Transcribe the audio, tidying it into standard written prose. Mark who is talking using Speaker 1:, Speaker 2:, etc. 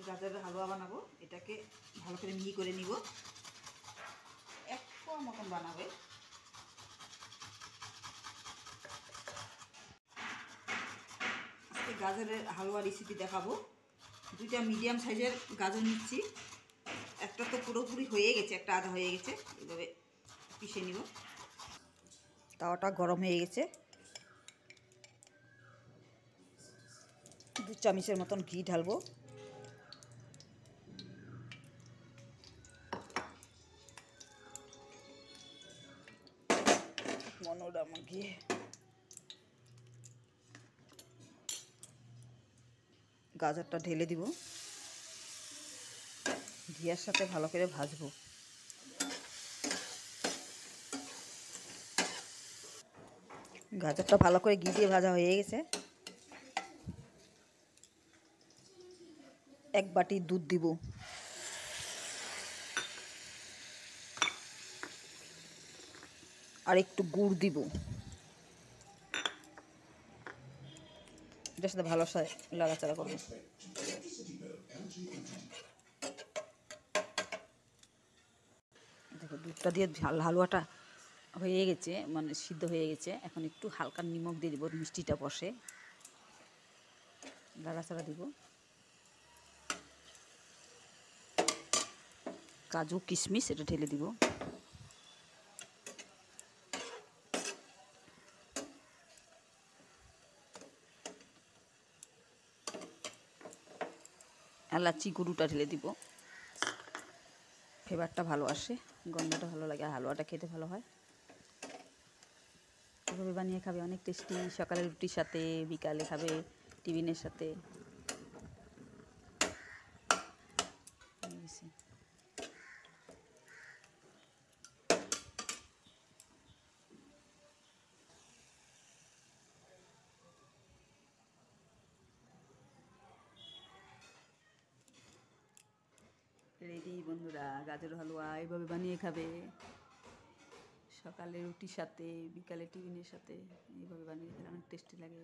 Speaker 1: গাজরের হালুয়া বানাবো। এটাকে ভালো করে মিহি করে নিব, এক পোয়া মতন বানাবে। আজকে গাজরের হালুয়া রেসিপি দেখাবো। দুইটা মিডিয়াম সাইজের গাজর নিচ্ছি, একটা তো পুরোপুরি হয়ে গেছে, একটা আধা হয়ে গেছে। এভাবে পিষে নিব। তাওয়াটা গরম হয়ে গেছে, 2 চামচের মতন ঘি ঢালবো। মনোরমা ঘি, গাজরটা ঢেলে দিব, ঘিয়ের সাথে ভালো করে ভাজবো। গাজরটা ভালো করে ঘি দিয়ে ভাজা হয়ে গেছে। 1 বাটি দুধ দিব, আর একটু গুড় দিব। এটার সাথে ভালো লাড়াচাড়া করবো। দেখো দুধটা দিয়ে হালুয়াটা হয়ে গেছে, মানে সিদ্ধ হয়ে গেছে। এখন একটু হালকা নিমখ দিয়ে দিব, মিষ্টিটা বসে লাড়াচাড়া দিব। কাজু কিশমিশ এটা ঢেলে দিব। এলাচি গুঁড়োটা ঢেলে দিব, ফ্লেভারটা ভালো আসে, গন্ধটা ভালো লাগে, আর হালুয়াটা খেতে ভালো হয়। এভাবে বানিয়ে খাবে, অনেক টেস্টি। সকালে রুটির সাথে, বিকালে খাবে টিফিনের সাথে। রেডি বন্ধুরা, গাজর হালুয়া এইভাবে বানিয়ে খাবে। সকালে রুটির সাথে, বিকালে টিফিনের সাথে এইভাবে বানিয়ে খেলে অনেক টেস্টি লাগে।